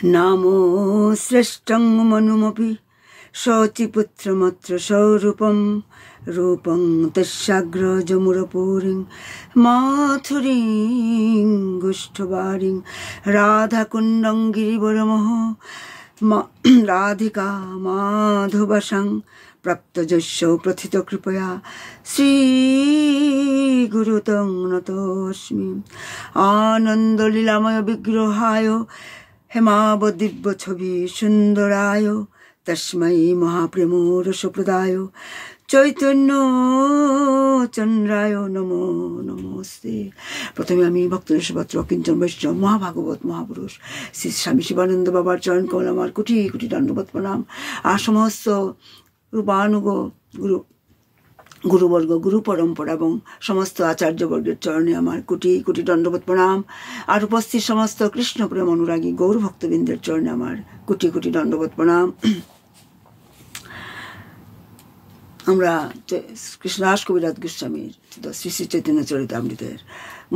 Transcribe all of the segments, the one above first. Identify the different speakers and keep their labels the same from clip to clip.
Speaker 1: नामो श्रेष्ठं मनुमपि शचिपुत्रमत्र सौरूपं रूपं तस्याग्रजमुरपूरिं माथुरीं गुष्ठवारिं राधाकुण्डं गिरिवरमः राधिका माधवसं प्राप्तजस्यो प्रथित कृपया श्रीगुरुतं नतोऽस्मि। आनन्दलीलामय विग्रहाय हेमावदिव्य छवि सुंदराय तस्मै महाप्रेम रसप्रदाय चैतन्य चंद्राय नमो नमस्ते। प्रथमे आमी भक्तरसपात्र किंचन वैष्णव महाभागवत महापुरुष श्री स्वामी शिवानंद बाबार चरण कमल आमार कोटि कोटि दंडवत प्रणाम। আর সমস্ত রূপানুগ गुरुवर्ग गुरु परम्परा এবং সমস্ত আচার্যবর্গের চরণে আমার কোটি কোটি দণ্ডবত প্রণাম। আর উপস্থিত সমস্ত কৃষ্ণ প্রেম অনুরাগী গৌর ভক্তবৃন্দের চরণে আমার কোটি কোটি দণ্ডবত প্রণাম। আমরা কৃষ্ণদাস কবিরাজ গোস্বামীর শ্রী শ্রী চৈতন্য চরিতামৃতের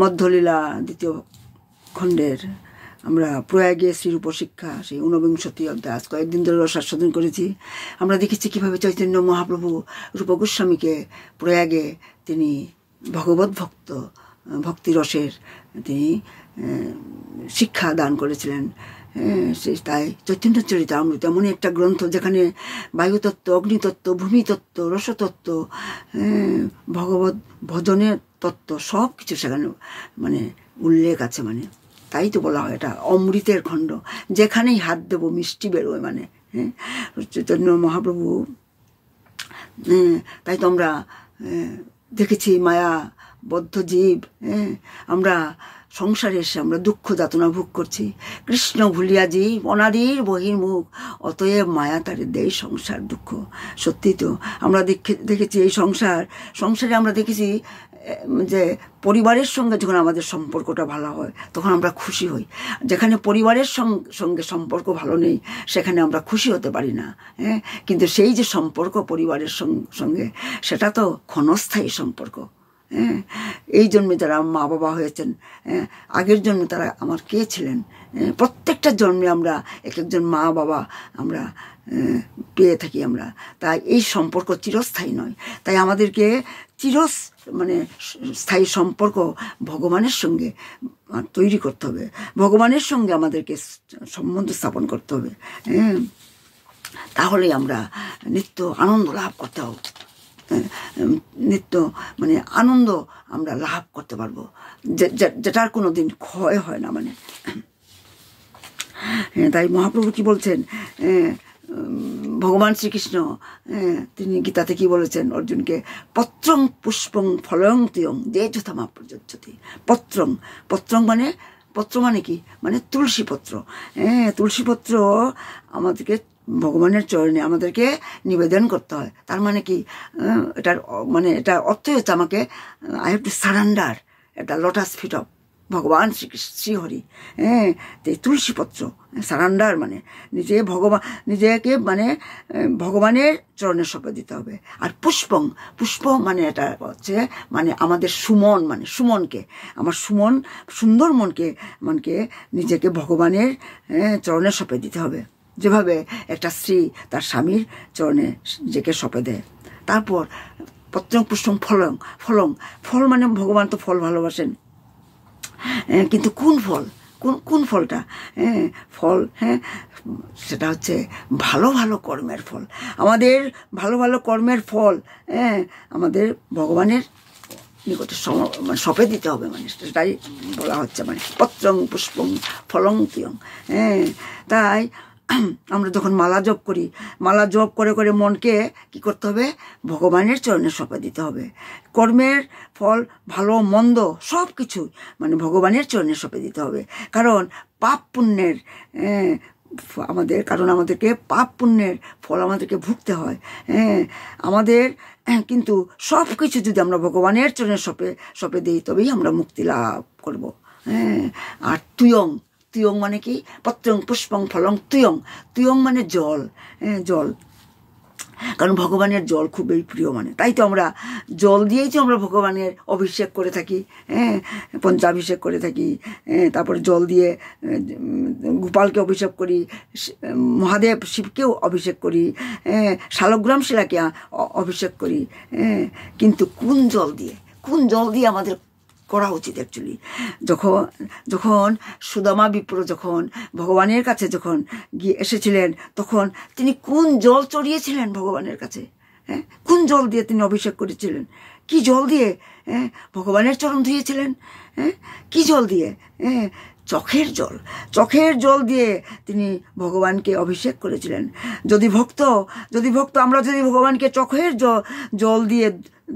Speaker 1: মধ্যলীলা দ্বিতীয় খণ্ডের আমরা প্রয়াগে শ্রী রূপশিক্ষা সেই ঊনবিংশতি অধ্যায় আজ কয়েকদিন ধরে রসাস্বাদন করেছি। আমরা দেখেছি কিভাবে চৈতন্য মহাপ্রভু রূপ গোস্বামীকে প্রয়াগে তিনি ভগবত ভক্তিরসের তিনি শিক্ষা দান করেছিলেন। তাই চৈতন্য চরিতামৃত এমনই একটা গ্রন্থ যেখানে বায়ুতত্ত্ব, অগ্নিতত্ত্ব, ভূমিতত্ত্ব, রসতত্ত্ব, ভগবত ভজনের তত্ত্ব সব কিছু সেখানে মানে উল্লেখ আছে। মানে তাই তো বলা হয় এটা অমৃতের খণ্ড, যেখানেই হাত দেবো মিষ্টি বেরোয়। মানে চৈতন্য মহাপ্রভু তাই তো আমরা দেখেছি মায়া বদ্ধ জীব, আমরা সংসারে এসে আমরা দুঃখ যাতনা ভোগ করছি। কৃষ্ণ ভুলিয়া জীব অনাদির বহির্মুখ, অতএব মায়া তারে দেয় সংসার দুঃখ। সত্যি তো আমরা দেখেছি এই সংসারে আমরা দেখেছি যে পরিবারের সঙ্গে যখন আমাদের সম্পর্কটা ভালো হয় তখন আমরা খুশি হই। যেখানে পরিবারের সঙ্গে সম্পর্ক ভালো নেই সেখানে আমরা খুশি হতে পারি না। কিন্তু সেই যে সম্পর্ক পরিবারের সঙ্গে সেটা তো ক্ষণস্থায়ী সম্পর্ক। এই জন্মে যারা মা বাবা হয়েছেন, আগের জন্মে তারা আমার কে ছিলেন, প্রত্যেকটা জন্মে আমরা এক একজন মা বাবা আমরা পেয়ে থাকি আমরা। তাই এই সম্পর্ক চিরস্থায়ী নয়। তাই আমাদেরকে মানে স্থায়ী সম্পর্ক ভগবানের সঙ্গে তৈরি করতে হবে, ভগবানের সঙ্গে আমাদেরকে সম্বন্ধ স্থাপন করতে হবে। তাহলে আমরা নিত্য আনন্দ লাভ করতে হবে, নিত্য মানে আনন্দ আমরা লাভ করতে পারবো, যেটার কোনো দিন ক্ষয় হয় না। মানে তাই মহাপ্রভু কি বলছেন, ভগবান শ্রীকৃষ্ণ তিনি গীতাতে কি বলেছেন অর্জুনকে, পত্রং পুষ্পং ফলং তিয়ং যে যথামা প্রযোজ্যতি। পত্রং মানে কি, মানে তুলসী পত্র। তুলসী পত্র আমাদেরকে ভগবানের চরণে আমাদেরকে নিবেদন করতে হয়। তার মানে কি, এটা অর্থই হচ্ছে আমাকে আই হ্যাভ টু সারেন্ডার এটা লোটাস ফিট অফ ভগবান শ্রীহরি। এই তুলসী পত্র সারেন্ডার মানে নিজেকে মানে ভগবানের চরণে সঁপে দিতে হবে। আর পুষ্প মানে এটা হচ্ছে মানে আমাদের সুমন, মানে সুমনকে, আমার সুন্দর মনকে নিজেকে ভগবানের চরণে সঁপে দিতে হবে, যেভাবে একটা স্ত্রী তার স্বামীর চরণে নিজেকে সঁপে দেয়। তারপর পত্রং পুষ্পং ফল মানে ভগবান তো ফল ভালোবাসেন, কিন্তু কোন ফলটা, ফল সেটা হচ্ছে ভালো ভালো কর্মের ফল। আমাদের ভালো ভালো কর্মের ফল আমাদের ভগবানের নিকটে সঁপে দিতে হবে। মানে সেটাই বলা হচ্ছে, মানে পত্রং পুষ্পং ফলং তিয়ং। তাই আমরা যখন মালা জপ করি, মালা জপ করে করে মনকে কি করতে হবে, ভগবানের চরণে সঁপে দিতে হবে। কর্মের ফল ভালো মন্দ সব কিছু মানে ভগবানের চরণে সঁপে দিতে হবে। কারণ আমাদেরকে পাপ পুণ্যের ফল আমাদেরকে ভুগতে হয়। কিন্তু সব কিছু যদি আমরা ভগবানের চরণে সঁপে দিই তবেই আমরা মুক্তি লাভ করব। আর তুয়ং মানে কি, পত্রং পুষ্পং ফলং তুয়ং মানে জল। কারণ ভগবানের জল খুবই প্রিয়, মানে তাই তো আমরা জল দিয়েই তো আমরা ভগবানের অভিষেক করে থাকি, পঞ্চাভিষেক করে থাকি, তারপরে জল দিয়ে গোপালকে অভিষেক করি, মহাদেব শিবকেও অভিষেক করি, শালগ্রাম শিলাকে অভিষেক করি। কিন্তু কোন জল দিয়ে আমাদের করা উচিত অ্যাকচুয়ালি? যখন সুদামা বিপ্র যখন ভগবানের কাছে যখন গিয়ে এসেছিলেন, তখন তিনি কোন জল চড়িয়েছিলেন ভগবানের কাছে? কোন জল দিয়ে তিনি অভিষেক করেছিলেন? কি জল দিয়ে ভগবানের চরণ ধুয়েছিলেন? কি জল দিয়ে? চোখের জল দিয়ে তিনি ভগবানকে অভিষেক করেছিলেন। যদি ভক্ত আমরা যদি ভগবানকে চোখের জল দিয়ে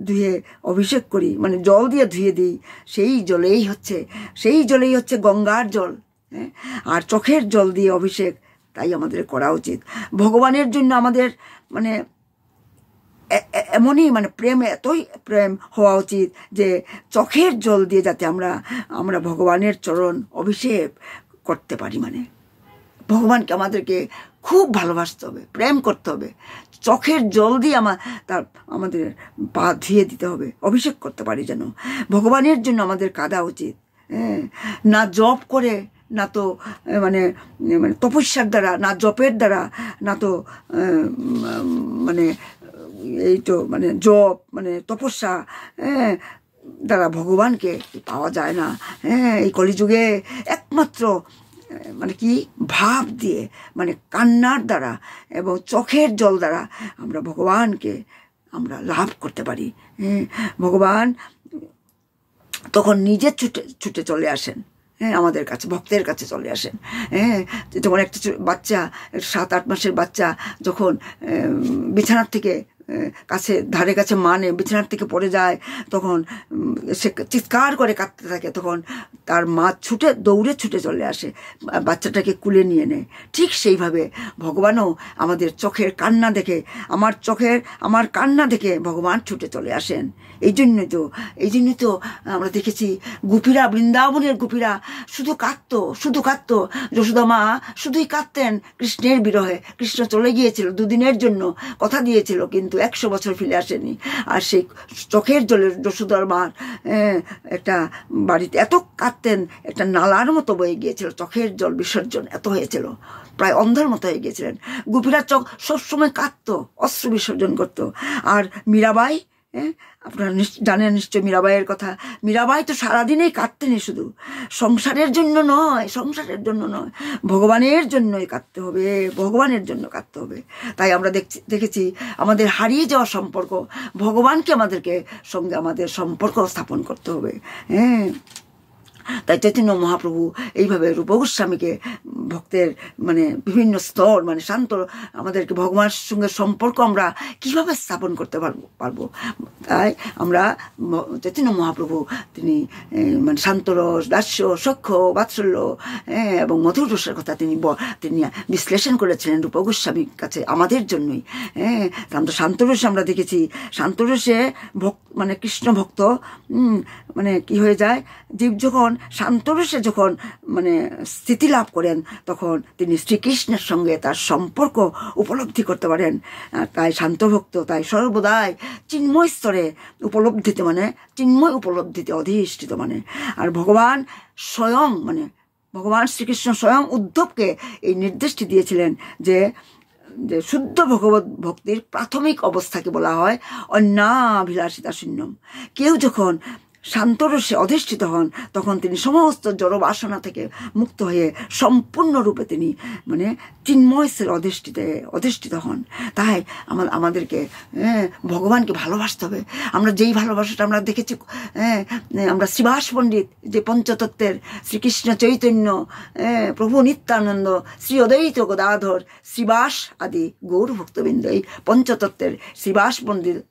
Speaker 1: ধুয়ে অভিষেক করি, মানে জল দিয়ে ধুয়ে দিই, সেই জলেই হচ্ছে গঙ্গার জল। আর চোখের জল দিয়ে অভিষেক তাই আমাদের করা উচিত। ভগবানের জন্য আমাদের মানে এমনই মানে এতই প্রেম হওয়া উচিত যে চোখের জল দিয়ে যাতে আমরা ভগবানের চরণ অভিষেক করতে পারি। মানে ভগবানকে আমাদেরকে খুব ভালোবাসতে হবে, প্রেম করতে হবে, চোখের জল দিয়ে আমাদের পা ধুয়ে দিতে হবে, অভিষেক করতে পারি যেন। ভগবানের জন্য আমাদের কাঁদা উচিত, না জপ করে, না তো মানে তপস্যার দ্বারা, না জপের দ্বারা, না তো মানে এই তো মানে জপ মানে তপস্যা দ্বারা ভগবানকে পাওয়া যায় না। এই কলিযুগে একমাত্র মানে কি ভাব দিয়ে, মানে কান্নার দ্বারা এবং চোখের জল দ্বারা আমরা ভগবানকে লাভ করতে পারি। ভগবান তখন নিজে ছুটে চলে আসেন আমাদের কাছে, ভক্তের কাছে চলে আসেন। যেমন একটা বাচ্চা, 7-8 মাসের বাচ্চা যখন বিছানার থেকে ধারে কাছে মানে বিছানার থেকে পড়ে যায়, তখন সে চিৎকার করে কাঁদতে থাকে, তখন তার মা দৌড়ে ছুটে চলে আসে, বাচ্চাটাকে কুলে নিয়ে নেয়। ঠিক সেইভাবে ভগবানও আমাদের চোখের কান্না দেখে, আমার কান্না দেখে ভগবান ছুটে চলে আসেন। এই জন্যই তো আমরা দেখেছি বৃন্দাবনের গোপীরা শুধু কাঁদতো। যশোদা মা শুধুই কাঁদতেন কৃষ্ণের বিরহে। কৃষ্ণ চলে গিয়েছিল 2 দিনের জন্য, কথা দিয়েছিল, কিন্তু 100 বছর ফিরে আসেনি। আর সেই চোখের জলের যশোদার মার একটা বাড়িতে এত কাঁদতেন, একটা নালার মতো বয়ে গিয়েছিল, চোখের জল বিসর্জন এত হয়েছিল, প্রায় অন্ধের মতো হয়ে গিয়েছিলেন। গোপীরা সবসময় কাঁদতো, অশ্রু বিসর্জন করতো। আর মীরাবাই, আপনারা জানেন নিশ্চয় মীরাবাইয়ের কথা। মীরাবাই তো সারাদিনেই কাঁদতেনই, শুধু সংসারের জন্য নয়, ভগবানের জন্যই কাঁদতে হবে, ভগবানের জন্য কাঁদতে হবে। তাই আমরা দেখেছি আমাদের হারিয়ে যাওয়া সম্পর্ক, ভগবানকে সঙ্গে আমাদের সম্পর্ক স্থাপন করতে হবে। তাই চৈতন্য মহাপ্রভু এইভাবে রূপ গোস্বামীকে ভক্তের মানে বিভিন্ন স্তর মানে শান্ত আমাদেরকে ভগবানের সঙ্গে সম্পর্ক আমরা কিভাবে স্থাপন করতে পারবো। তাই আমরা চৈতন্য মহাপ্রভু তিনি মানে শান্তরস, দাস্য, সখ্য, বাৎসল্য এবং মধুর রসের কথা তিনি বিশ্লেষণ করেছিলেন রূপ গোস্বামীর কাছে আমাদের জন্যই। শান্তরসে আমরা দেখেছি, শান্তরসে মানে কৃষ্ণ ভক্ত মানে কি হয়ে যায়, জীব যখন শান্তরসে যখন মানে স্থিতি লাভ করেন, তখন তিনি শ্রীকৃষ্ণের সঙ্গে তার সম্পর্ক উপলব্ধি করতে পারেন। তাই শান্তভক্ত তাই সর্বদাই চিন্ময় স্তরে উপলব্ধিতে, মানে চিন্ময় উপলব্ধিতে অধিষ্ঠিত। মানে আর ভগবান শ্রীকৃষ্ণ স্বয়ং উদ্ধবকে এই নির্দেশটি দিয়েছিলেন যে শুদ্ধ ভগবত ভক্তির প্রাথমিক অবস্থাকে বলা হয় অন্যাভিলাষিতা শূন্যম। কেউ যখন শান্তরসে অধিষ্ঠিত হন, তখন তিনি সমস্ত জড় বাসনা থেকে মুক্ত হয়ে সম্পূর্ণরূপে তিনি মানে চিন্ময় স্তরে অধিষ্ঠিত হন। তাই আমাদেরকে ভগবানকে ভালোবাসতে হবে। আমরা যেই ভালোবাসাটা আমরা দেখেছি, আমরা শ্রীবাস পণ্ডিত যে পঞ্চতত্ত্বের শ্রীকৃষ্ণ চৈতন্য, প্রভু নিত্যানন্দ, শ্রী অদ্বৈত গদাধর, শ্রীবাস আদি গৌর ভক্তবৃন্দ, এই পঞ্চতত্ত্বের শ্রীবাস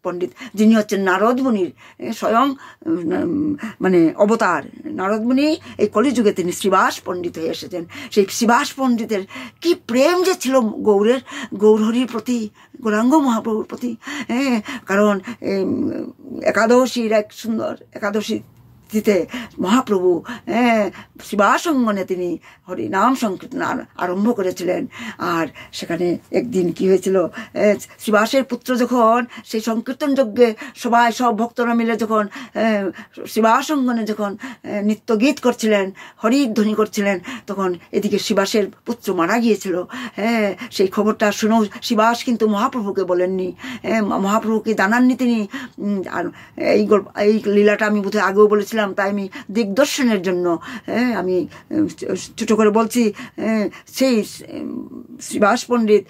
Speaker 1: পণ্ডিত যিনি হচ্ছেন নারদ মুনির স্বয়ং মানে অবতার। নারদ মুনি এই কলিযুগে তিনি শ্রীবাস পণ্ডিত হয়ে এসেছেন। সেই শ্রীবাস পণ্ডিতের কি প্রেম যে ছিল গৌরহরির প্রতি, গৌরাঙ্গ মহাপ্রভুর প্রতি। কারণ একাদশীর এক সুন্দর একাদশী তিথিতে মহাপ্রভু শিবাসঙ্গনে তিনি হরিনাম সংকীর্তন আরম্ভ করেছিলেন। আর সেখানে একদিন কি হয়েছিল, শিবাসের পুত্র যখন সেই সংকীর্তন যজ্ঞে সব ভক্তরা মিলে যখন শিবাসঙ্গনে যখন নৃত্য গীত করছিলেন, হরিধ্বনি করছিলেন, তখন এদিকে শিবাসের পুত্র মারা গিয়েছিল। সেই খবরটা শুনেও শিবাস কিন্তু মহাপ্রভুকে বলেননি, মহাপ্রভুকে জানাননি তিনি। আর এই লীলাটা আমি বোধহয় আগেও বলেছিলাম, তাই আমি দিগদর্শনের জন্য আমি ছোট করে বলছি। সেই শিবাস পণ্ডিত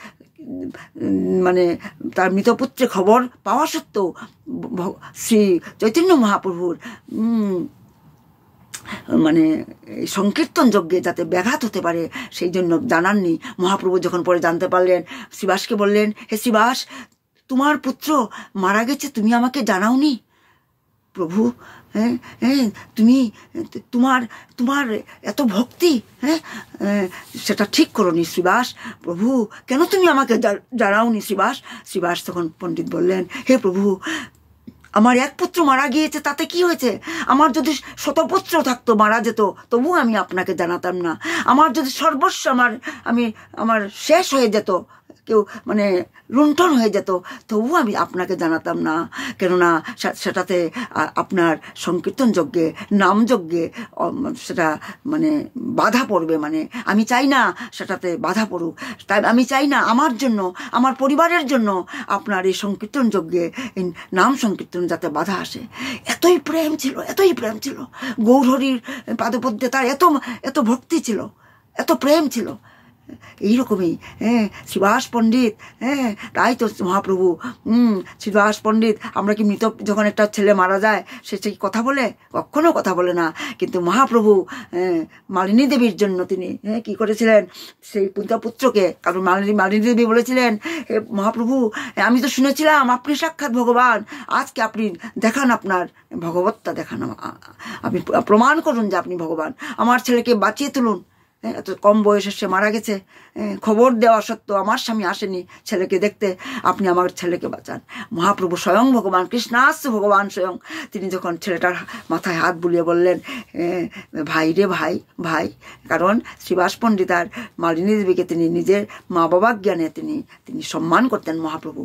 Speaker 1: মানে তার মৃতপুত্রের খবর পাওয়া সত্ত্বেও শ্রী চৈতন্য মহাপ্রভুর মানে সংকীর্তন যজ্ঞে যাতে ব্যাঘাত হতে পারে সেই জন্য জানাননি। মহাপ্রভু যখন পরে জানতে পারলেন, শিবাসকে বললেন, হে শিবাস, তোমার পুত্র মারা গেছে, তুমি আমাকে জানাওনি। প্রভু, তুমি তোমার এত ভক্তি, সেটা ঠিক করোনি শিবাস। প্রভু, কেন তুমি আমাকে জানাওনি শিবাস? শিবাস তখন পণ্ডিত বললেন, হে প্রভু, আমার এক পুত্র মারা গিয়েছে, তাতে কি হয়েছে? আমার যদি শতপুত্র থাকতো, মারা যেত, তবু আমি আপনাকে জানাতাম না। আমার যদি সর্বস্ব আমার শেষ হয়ে যেত, কেউ মানে লুণ্ঠন হয়ে যেত, তবু আমি আপনাকে জানাতাম না। কেননা সেটাতে আপনার সংকীর্তন যজ্ঞে, নাম যজ্ঞে সেটা মানে বাধা পড়বে। মানে আমি চাই না সেটাতে বাধা পড়ুক। তাই আমি চাই না আমার জন্য, আমার পরিবারের জন্য আপনার এই সংকীর্তন যজ্ঞে, এই নাম সংকীর্তন যাতে বাধা আসে। এতই প্রেম ছিল, এতই প্রেম ছিল গৌরহরির পাদপদ্মে, তার এত ভক্তি ছিল, এত প্রেম ছিল। এইরকমই শিবাস পণ্ডিত, তাই তো মহাপ্রভু শিবাস পণ্ডিত, আমরা কি মৃত যখন একটা ছেলে মারা যায় সে কথা বলে? কখনো কথা বলে না। কিন্তু মহাপ্রভু মালিনী দেবীর জন্য তিনি কি করেছিলেন, সেই পুত্রকে, কারণ মালিনী দেবী বলেছিলেন, হে মহাপ্রভু, আমি তো শুনেছিলাম আপনি সাক্ষাৎ ভগবান, আজকে আপনি দেখান, আপনার ভগবত্তা দেখান, আপনি প্রমাণ করুন যে আপনি ভগবান, আমার ছেলেকে বাঁচিয়ে তুলুন। এত কম বয়সে সে মারা গেছে, খবর দেওয়া সত্ত্বেও আমার স্বামী আসেনি ছেলেকে দেখতে, আপনি আমার ছেলেকে বাঁচান। মহাপ্রভু স্বয়ং ভগবান, কৃষ্ণাস্য ভগবান স্বয়ং, তিনি যখন ছেলেটার মাথায় হাত বুলিয়ে বললেন, ভাই রে ভাই, ভাই। কারণ শিবাস পণ্ডিত আর মালিনী দেবীকে তিনি নিজের মা বাবা জ্ঞানে তিনি সম্মান করতেন মহাপ্রভু।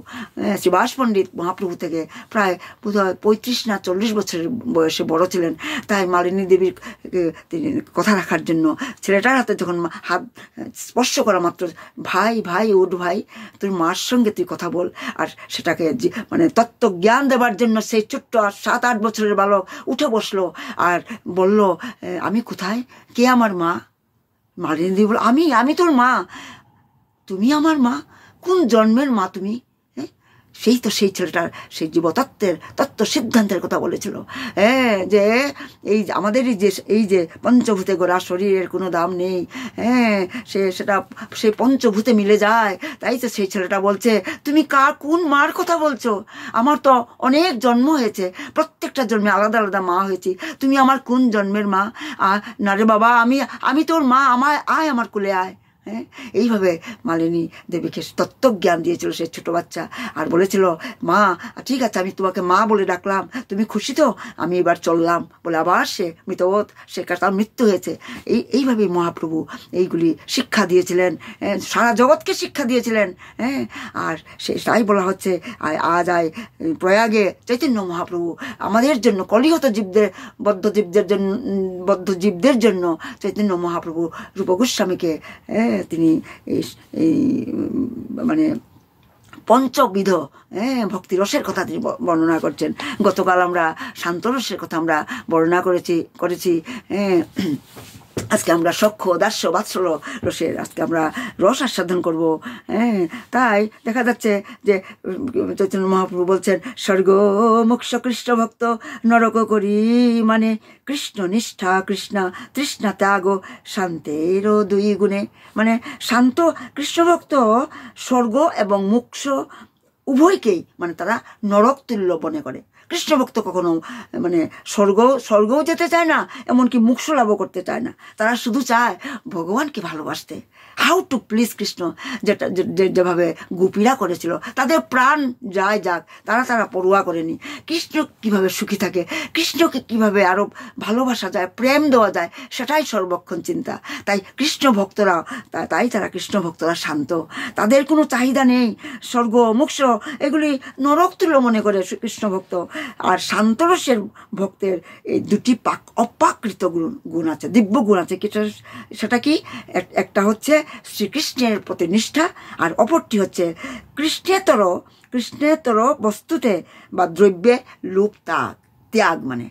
Speaker 1: শিবাস পণ্ডিত মহাপ্রভু থেকে প্রায় বোধহয় 35 না 40 বছরের বয়সে বড় ছিলেন। তাই মালিনী দেবীর তিনি কথা রাখার জন্য ছেলেটার হাতে যখন হাত স্পর্শ করা মাত্র, ভাই ভাই উঠ ভাই, তোর মার সঙ্গে তুই কথা বল। আর সেটাকে মানে তত্ত্ব জ্ঞান দেবার জন্য সেই ছোট্ট 7-8 বছরের বালক উঠে বসলো আর বলল, আমি কোথায়, কে আমার মা? মালিনী দেবী বলল, আমি তোর মা। তুমি আমার মা? কোন জন্মের মা তুমি? সেই ছেলেটার সেই তত্ত্ব সিদ্ধান্তের কথা বলেছিল, যে আমাদের এই যে পঞ্চভূতে গোড়া শরীরের কোনো দাম নেই, সেটা সেই পঞ্চভূতে মিলে যায়। তাই তো সেই ছেলেটা বলছে, তুমি কোন মার কথা বলছো? আমার তো অনেক জন্ম হয়েছে, প্রত্যেকটা জন্মে আলাদা আলাদা মা হয়েছি, তুমি আমার কোন জন্মের মা? না রে বাবা, আমি তোর মা, আয় আমার কোলে আয়। এইভাবে মালিনী দেবীকে তত্ত্বজ্ঞান দিয়েছিল সেই ছোট বাচ্চা। আর বলেছিল, মা ঠিক আছে, আমি তোমাকে মা বলে ডাকলাম, তুমি খুশি তো? আমি এবার চললাম। বলে আবার সে মৃতবোধ, সে তার মৃত্যু হয়েছে। এইভাবেই মহাপ্রভু এইগুলি শিক্ষা দিয়েছিলেন, সারা জগৎকে শিক্ষা দিয়েছিলেন। আর তাই বলা হচ্ছে, আজ প্রয়াগে চৈতন্য মহাপ্রভু আমাদের জন্য, কলিহত জীবদের, বদ্ধ জীবদের জন্য চৈতন্য মহাপ্রভু রূপ গোস্বামীকে তিনি মানে পঞ্চবিধ ভক্তি রসের কথা তিনি বর্ণনা করছেন। গতকাল আমরা শান্ত রসের কথা আমরা বর্ণনা করেছি। আজকে আমরা সখ্য, দাস্য, বাৎসল্য রসের আজকে আমরা রস আস্বাদন করব। তাই দেখা যাচ্ছে যে চৈতন্য মহাপ্রভু বলছেন, স্বর্গ মোক্ষ কৃষ্ণ ভক্ত নরক করি, মানে কৃষ্ণ নিষ্ঠা, কৃষ্ণ তৃষ্ণা ত্যাগ শান্তের 2 গুণে। মানে শান্ত কৃষ্ণভক্ত স্বর্গ এবং মোক্ষ উভয়কেই মানে তারা নরক তুল্য মনে করে। কৃষ্ণ ভক্ত কখনো মানে স্বর্গও যেতে চায় না, এমনকি মোক্ষ লাভও করতে চায় না। তারা শুধু চায় ভগবানকে ভালোবাসতে, হাউ টু প্লিজ কৃষ্ণ, যেভাবে গোপীরা করেছিল। তাদের প্রাণ যায় যাক, তারা পড়ুয়া করেনি কৃষ্ণ কিভাবে সুখী থাকে, কৃষ্ণকে কিভাবে আরো ভালোবাসা যায়, প্রেম দেওয়া যায়, সেটাই সর্বক্ষণ চিন্তা। তাই কৃষ্ণ ভক্তরা তারা কৃষ্ণ ভক্তরা শান্ত, তাদের কোনো চাহিদা নেই স্বর্গ মোক্ষ, এগুলি নরক তুল্য মনে করে কৃষ্ণ ভক্ত। আর শান্তরসের ভক্তের এই দুটি অপ্রাকৃত গুণ আছে, দিব্য গুণ আছে। সেটা কি? একটা হচ্ছে শ্রীকৃষ্ণের প্রতি নিষ্ঠা, আর অপরটি হচ্ছে কৃষ্ণেতর বস্তুতে বা দ্রব্যে লোভ ত্যাগ, মানে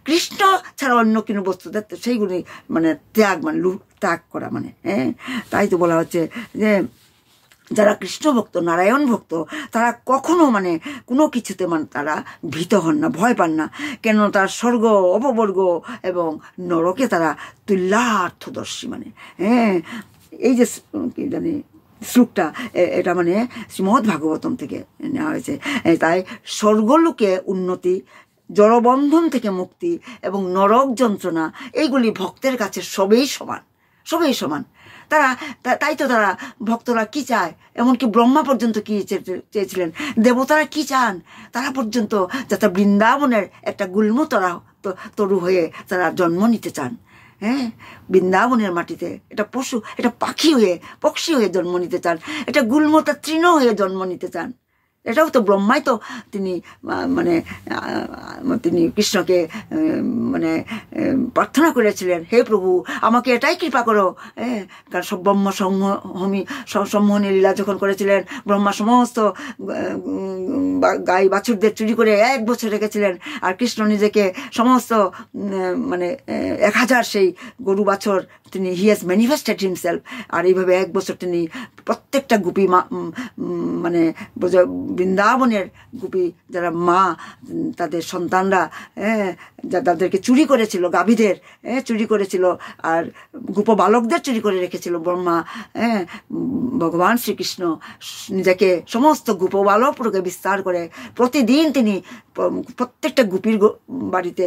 Speaker 1: কৃষ্ণ ছাড়া অন্য কোনো বস্তুতে সেইগুলি মানে ত্যাগ, মানে লোভ ত্যাগ করা, মানে তাই তো বলা হচ্ছে যে যারা কৃষ্ণ ভক্ত, নারায়ণ ভক্ত, তারা কখনো মানে কোনো কিছুতে মানে তারা ভীত হন না, ভয় পান না। কেন? তার স্বর্গ অপবর্গ এবং নরকে তারা তুল্যার্থদর্শী। মানে এই যে কি জানি শ্লোকটা, এটা মানে শ্রীমদ্ ভাগবতম থেকে নেওয়া হয়েছে। তাই স্বর্গলোকে উন্নতি, জড়বন্ধন থেকে মুক্তি এবং নরক যন্ত্রণা, এইগুলি ভক্তের কাছে সবই সমান। তাই তো তারা ভক্তরা কি চায়, এমনকি ব্রহ্মা পর্যন্ত কি চেয়েছিলেন, দেবতারা কি চান, তারা পর্যন্ত যাতে বৃন্দাবনের একটা গুল্ম তরু হয়ে তারা জন্ম নিতে চান। বৃন্দাবনের মাটিতে এটা পক্ষী হয়ে জন্ম নিতে চান, এটা গুল্মতা তৃণ হয়ে জন্ম নিতে চান। এটাও তো ব্রহ্মাই তো তিনি কৃষ্ণকে মানে প্রার্থনা করেছিলেন, হে প্রভু আমাকে এটাই কৃপা করো। কারণ ব্রহ্ম সম্মোহনী লীলা যখন করেছিলেন, ব্রহ্মা সমস্ত গাই বাছুরদের চুরি করে 1 বছর রেখেছিলেন, আর কৃষ্ণ নিজেকে সমস্ত মানে 1000 সেই গরু বাছর তিনি হি হ্যাজ ম্যানিফেস্টেড হিমসেলফ। আর এইভাবে 1 বছর তিনি প্রত্যেকটা গোপী মানে বৃন্দাবনের গোপী যারা মা, তাদের সন্তানরা তাদেরকে চুরি করেছিল, গাভীদের চুরি করেছিল, আর গোপ বালকদের চুরি করে রেখেছিল ব্রহ্মা। ভগবান শ্রীকৃষ্ণ নিজেকে সমস্ত গোপ বালককে বিস্তার করে প্রতিদিন তিনি প্রত্যেকটা গোপীর বাড়িতে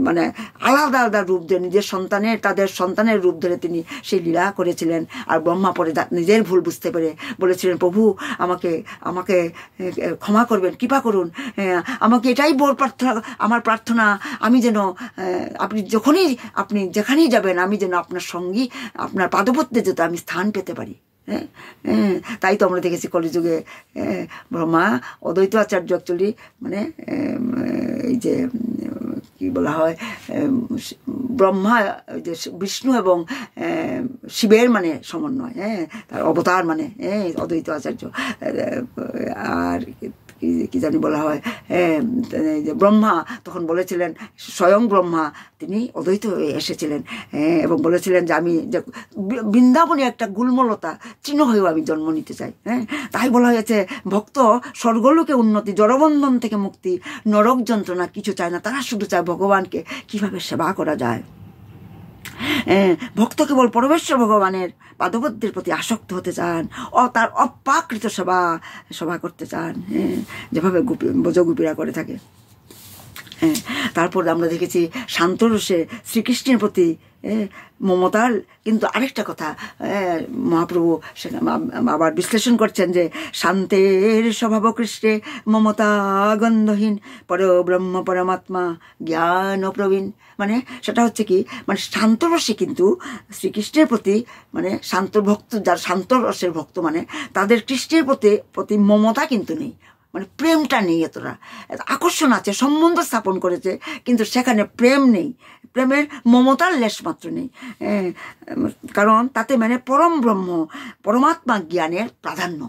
Speaker 1: মানে আলাদা আলাদা রূপ ধরে তাদের সন্তানের রূপ ধরে তিনি সেই লীলা করেছিলেন। আর ব্রহ্মা পরে নিজের ভুল বুঝতে পেরে বলেছিলেন, প্রভু আমাকে ক্ষমা করবেন, কৃপা করুন, আমাকে এটাই আমার প্রার্থনা, আমি যেন আপনি যেখানেই যাবেন আমি যেন আপনার সঙ্গী, আপনার পাদপদ্মে যেতে আমি স্থান পেতে পারি। তাই তো আমরা দেখেছি কলিযুগে ব্রহ্মা অদ্বৈত আচার্য অ্যাকচুয়ালি মানে এই যে কি বলা হয়, ব্রহ্মা যে বিষ্ণু এবং শিবের মানে সমন্বয়, তার অবতার মানে অদ্বৈত আচার্য। আর কি জানি বলা হয়, যে ব্রহ্মা তখন বলেছিলেন, স্বয়ং ব্রহ্মা তিনি অদ্বৈত হয়ে এসেছিলেন এবং বলেছিলেন যে আমি যে বৃন্দাবনে একটা গুল্মলতা চিহ্ন হয়েও আমি জন্ম নিতে চাই। তাই বলা হয়েছে ভক্ত স্বর্গলোকে উন্নতি, জড়বন্ধন থেকে মুক্তি, নরক যন্ত্রণা কিছু চায় না, তারা শুধু চায় ভগবানকে কিভাবে সেবা করা যায়। ভক্ত কেবল পরমেশ্বর ভগবানের পাদপদ্মের প্রতি আসক্ত হতে চান, তার অপ্রাকৃত সেবা করতে চান, যেভাবে ব্রজগোপীরা করে থাকে। তারপর আমরা দেখেছি শান্তরসে শ্রীকৃষ্ণের প্রতি মমতার কিন্তু আরেকটা কথা মহাপ্রভু আবার বিশ্লেষণ করছেন যে শান্তের স্বভাব কৃষ্ণে মমতা গন্ধহীন পরব্রহ্ম পরমাত্মা জ্ঞান প্রবীণ। মানে সেটা হচ্ছে কি, মানে শান্তরসে কিন্তু শ্রীকৃষ্ণের প্রতি মানে শান্ত ভক্ত, যারা শান্তরসের ভক্ত মানে তাদের কৃষ্ণের প্রতি মমতা কিন্তু নেই, মানে প্রেমটা নেই। এতটা আকর্ষণ আছে, সম্বন্ধ স্থাপন করেছে, কিন্তু সেখানে প্রেম নেই, প্রেমের মমতার লেশ মাত্র নেই। কারণ তাতে মানে পরম ব্রহ্ম পরমাত্মা জ্ঞানের প্রাধান্য।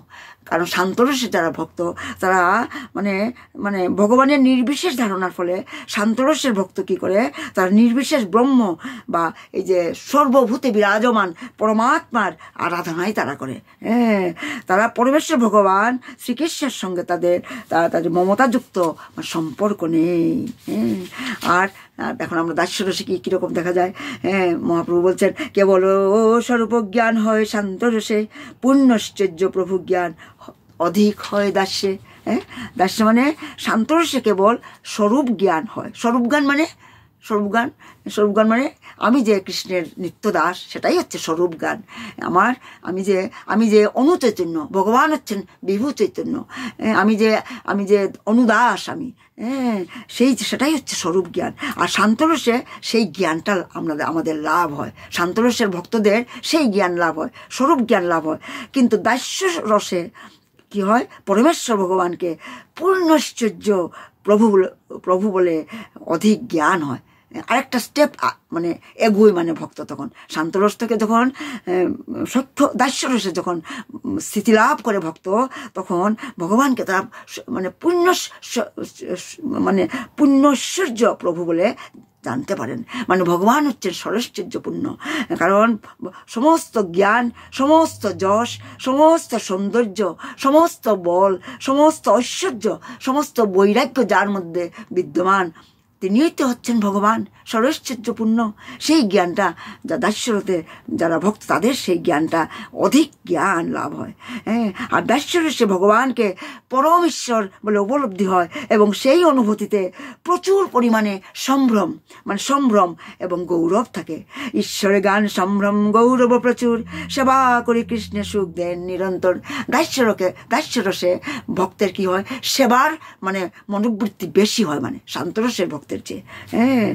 Speaker 1: কারণ শান্তরসের যারা ভক্ত তারা মানে ভগবানের নির্বিশেষ ধারণার ফলে শান্তরসের ভক্ত কি করে, তারা নির্বিশেষ ব্রহ্ম বা এই যে সর্বভূতে বিরাজমান পরমাত্মার আরাধনাই তারা করে। তারা পরমেশ্বর ভগবান শ্রীকৃষ্ণের সঙ্গে তাদের মমতাযুক্ত সম্পর্ক নেই। আর এখন আমরা দাস্যরসে কিরকম দেখা যায়, মহাপ্রভু বলছেন কেবল স্বরূপ জ্ঞান হয় শান্তরসে, পুণ্যশ্চর্য প্রভু জ্ঞান অধিক হয় দাস্যে। হ্যাঁ, দাস্য মানে শান্তরসে কেবল স্বরূপ জ্ঞান হয়। স্বরূপ জ্ঞান মানে স্বরূপ জ্ঞান মানে আমি যে কৃষ্ণের নিত্য দাস, সেটাই হচ্ছে স্বরূপ জ্ঞান। আমি যে অনুচৈতন্য, ভগবান হচ্ছেন বিভু চৈতন্য, আমি যে অনুদাস, সেটাই হচ্ছে স্বরূপ জ্ঞান। আর শান্তরসে সেই জ্ঞানটা আমাদের লাভ হয়, শান্তরসের ভক্তদের সেই জ্ঞান লাভ হয়, স্বরূপ জ্ঞান লাভ হয়। কিন্তু দাস্য রসে কি হয়, পরমেশ্বর ভগবানকে পূর্ণৈশ্বর্য প্রভু বলে অধিক জ্ঞান হয়। আরেকটা স্টেপ মানে এগোয় মানে ভক্ত তখন শান্তরস থেকে যখন দাস্যরসে যখন স্থিতি লাভ করে ভক্ত, তখন ভগবানকে তারা মানে পূর্ণৈশ্বর্য প্রভু বলে জানতে পারেন। মানে ভগবান হচ্ছেন ষড়ৈশ্বর্যপূর্ণ, কারণ সমস্ত জ্ঞান, সমস্ত যশ, সমস্ত সৌন্দর্য, সমস্ত বল, সমস্ত ঐশ্বর্য, সমস্ত বৈরাগ্য যার মধ্যে বিদ্যমান, তিনিই তো হচ্ছেন ভগবান ষড়ৈশ্বর্যপূর্ণ। সেই জ্ঞানটা দাস্যরতে যারা ভক্ত, তাদের সেই জ্ঞানটা অধিক জ্ঞান লাভ হয়। হ্যাঁ, আর দাস্যরসে ভগবানকে পরম ঈশ্বর বলে উপলব্ধি হয়, এবং সেই অনুভূতিতে প্রচুর পরিমাণে সম্ভ্রম এবং গৌরব থাকে। ঈশ্বরের গান সম্ভ্রম গৌরব প্রচুর, সেবা করে কৃষ্ণের সুখ দেন নিরন্তর। দাস্যরসে ভক্তের কি হয়, সেবার মানে মনোবৃত্তি বেশি হয়, মানে শান্তরসের ভক্তের চেয়ে। হ্যাঁ,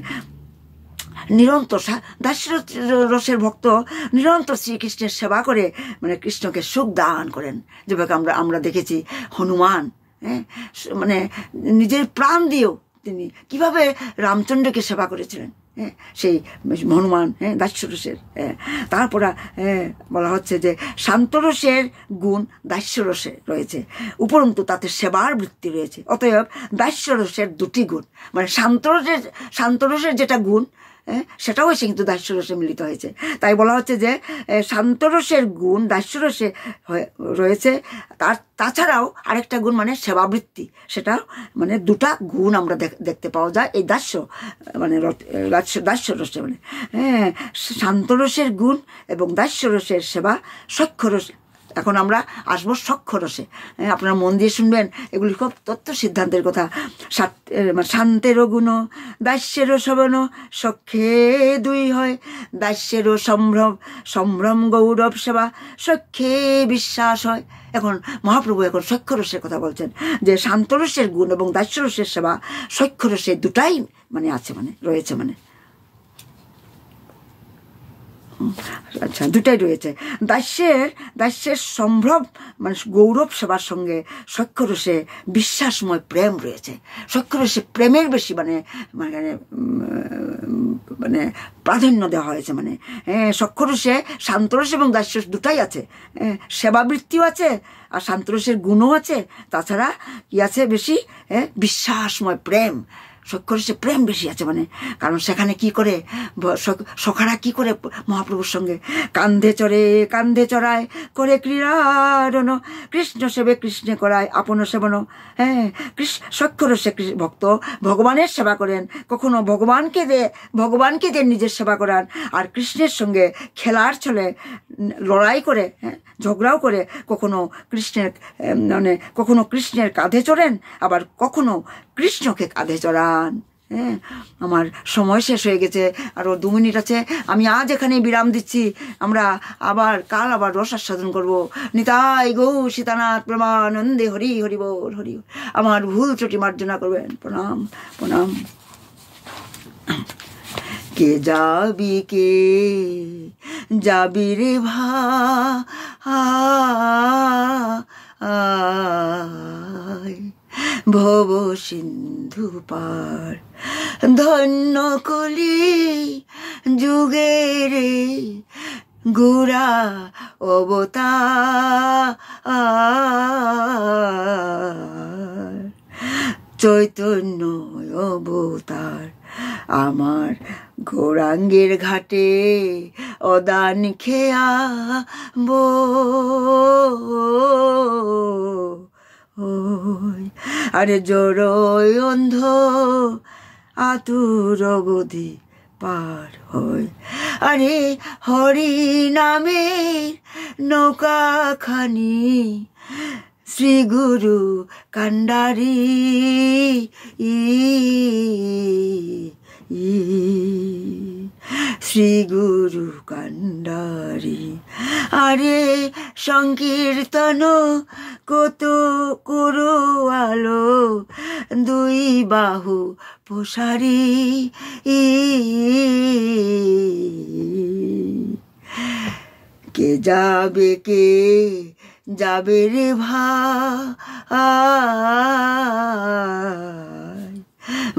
Speaker 1: নিরন্তর দাস্যরসের ভক্ত নিরন্তর শ্রীকৃষ্ণের সেবা করে মানে কৃষ্ণকে সুখ দান করেন। যেভাবে আমরা দেখেছি হনুমান, হ্যাঁ, মানে নিজের প্রাণ দিয়েও তিনি কিভাবে রামচন্দ্রকে সেবা করেছিলেন। হ্যাঁ, সেই হনুমান, হ্যাঁ, দাস্যরসের। তারপরে বলা হচ্ছে যে শান্তরসের গুণ দাস্যরসে রয়েছে, উপরন্তু তাতে সেবার বৃত্তি রয়েছে। অতএব দাস্যরসের দুটি গুণ, মানে শান্তরসের যেটা গুণ সেটাও এসে কিন্তু দাস্যরসে মিলিত হয়েছে। তাই বলা হচ্ছে যে শান্তরসের গুণ দাস্যরসে রয়েছে, তাছাড়াও আরেকটা গুণ মানে সেবাবৃত্তি, সেটা মানে দুটা গুণ আমরা দেখতে পাওয়া যায় এই দাস্যরসে। মানে হ্যাঁ, শান্তরসের গুণ এবং দাস্যরসের সেবা, সখ্যরসে। এখন আমরা আসবো সখ্যরসে। আপনারা মন দিয়ে শুনবেন, এগুলি খুব তত্ত্ব সিদ্ধান্তের কথা। শান্তেরও গুণ দাস্যেরও শবন, সখ্যে দুই হয়। দাস্যেরও সম্ভ্রম গৌরব সেবা, সখ্যে বিশ্বাস হয়। এখন মহাপ্রভু এখন সখ্যরসের কথা বলছেন, যে শান্তরসের গুণ এবং দাস্যরসের সেবা, সখ্যরসে দুটাই মানে আছে, মানে রয়েছে, মানে আচ্ছা দুটাই রয়েছে। দাস্যের সম্ভ্রম মানে গৌরব সেবার সঙ্গে সখ্যরসে বিশ্বাসময় প্রেম রয়েছে। সখ্যরসে প্রেমের বেশি মানে মানে প্রাধান্য দেওয়া হয়েছে। মানে সখ্যরসে শান্তরস এবং দাস্যরস দুটাই আছে, সেবাবৃত্তিও আছে আর শান্তরসের গুণও আছে, তাছাড়া কি আছে বেশি, বিশ্বাসময় প্রেম। সখ্যরসে প্রেম বেশি আছে, মানে কারণ সেখানে কি করে সখারা কি করে মহাপ্রভুর সঙ্গে কান্ধে চড়ায় করে ক্রীড়ারণ, কৃষ্ণ সেবে কৃষ্ণে করায় আপন সেবন। হ্যাঁ, সখ্যরসে ভক্ত ভগবানের সেবা করেন, কখনো ভগবানকে দিয়ে নিজের সেবা করান, আর কৃষ্ণের সঙ্গে খেলার ছলে লড়াই করে, ঝগড়াও করে কখনো কৃষ্ণের কাঁধে চড়েন, আবার কখনো কৃষ্ণকে কাঁধে চড়ান। হ্যাঁ, আমার সময় শেষ হয়ে গেছে, আরও 2 মিনিট আছে। আমি আজ এখানে বিরাম দিচ্ছি, আমরা কাল আবার রসাস্বাদন করবো। নিতাই গৌ সীতানাথ প্রেমানন্দে হরি হরি বল হরি। আমার ভুল ত্রুটি মার্জনা করবেন। প্রণাম প্রণাম। কে যাবি রে ভাই, ভব সিন্ধু পার, ধন্য কলি যুগের গোরা অবতার, চৈতন্য অবতার। আমার গৌরাঙ্গের ঘাটে অদান খেয়া আরে জড়ই অন্ধ আতুর অবধি পার হয়। আরে হরি নামের নৌকাখানি শ্রী গুরু কান্ডারি শ্রী গুরু কান্ডারি। আরে সংকীর্তন কত করো আলো, দুই বাহু প্রসারী। কে যাবে রে ভাই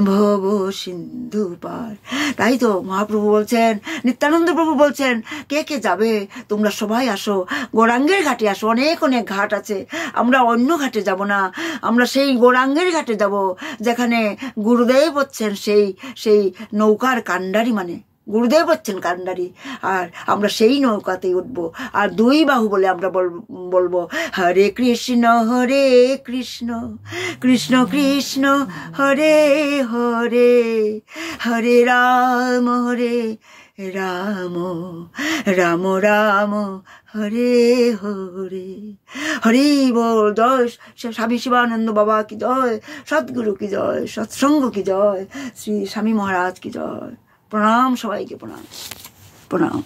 Speaker 1: ভব সিন্ধু পার। তাই তো মহাপ্রভু বলছেন, নিত্যানন্দ প্রভু বলছেন, কে কে যাবে তোমরা সবাই আসো, গৌরাঙ্গের ঘাটে আসো। অনেক অনেক ঘাট আছে, আমরা অন্য ঘাটে যাব না, আমরা সেই গৌরাঙ্গের ঘাটে যাব যেখানে গুরুদেব হচ্ছেন সেই নৌকার কান্ডারি, মানে গুরুদেব হচ্ছেন কান্ডারি। আর আমরা সেই নৌকাতেই উঠবো। আর দুই বাহু বলে আমরা বলবো হরে কৃষ্ণ কৃষ্ণ কৃষ্ণ হরে হরে, হরে রাম রাম রাম হরে হরে। হরি বল। জয় স্বামী শিবানন্দ বাবা কি জয়, সদ্গুরু কি জয়, সৎসঙ্গ কি জয়, শ্রী স্বামী মহারাজ কি জয়। প্রণাম সবাইকে, প্রণাম।